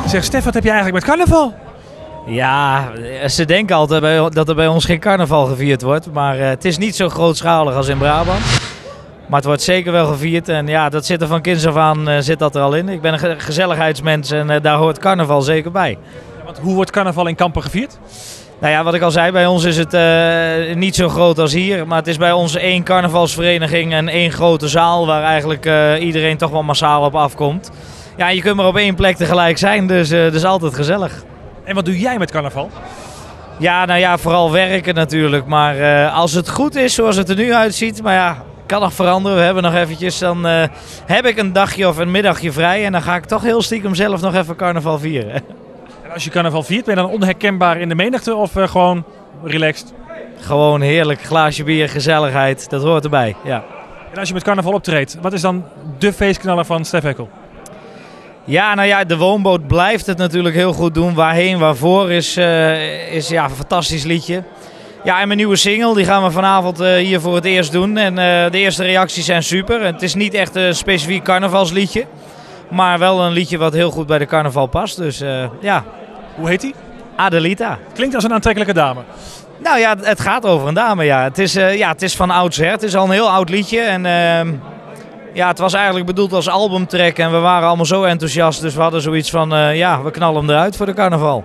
Zeg Stef, wat heb je eigenlijk met carnaval? Ja, ze denken altijd dat er bij ons geen carnaval gevierd wordt. Maar het is niet zo grootschalig als in Brabant. Maar het wordt zeker wel gevierd. En ja, dat zit er van kinds af aan zit dat er al in. Ik ben een gezelligheidsmens en daar hoort carnaval zeker bij. Ja, want hoe wordt carnaval in Kampen gevierd? Nou ja, wat ik al zei, bij ons is het niet zo groot als hier. Maar het is bij ons één carnavalsvereniging en één grote zaal waar eigenlijk iedereen toch wel massaal op afkomt. Ja, je kunt maar op één plek tegelijk zijn, dus het is altijd gezellig. En wat doe jij met carnaval? Ja, nou ja, vooral werken natuurlijk. Maar als het goed is zoals het er nu uitziet, maar ja, kan nog veranderen. We hebben nog eventjes, dan heb ik een dagje of een middagje vrij. En dan ga ik toch heel stiekem zelf nog even carnaval vieren. En als je carnaval viert, ben je dan onherkenbaar in de menigte of gewoon relaxed? Gewoon heerlijk, glaasje bier, gezelligheid, dat hoort erbij, ja. En als je met carnaval optreedt, wat is dan de feestknaller van Stef Eckel? Ja, nou ja, de woonboot blijft het natuurlijk heel goed doen. Waarheen, waarvoor is ja, een fantastisch liedje. Ja, en mijn nieuwe single, die gaan we vanavond hier voor het eerst doen. En de eerste reacties zijn super. Het is niet echt een specifiek carnavalsliedje. Maar wel een liedje wat heel goed bij de carnaval past. Dus ja. Hoe heet die? Adelita. Klinkt als een aantrekkelijke dame. Nou ja, het gaat over een dame, ja. Het is van oudsher. Het is al een heel oud liedje. En ja, het was eigenlijk bedoeld als albumtrack. En we waren allemaal zo enthousiast. Dus we hadden zoiets van, ja, we knallen hem eruit voor de carnaval.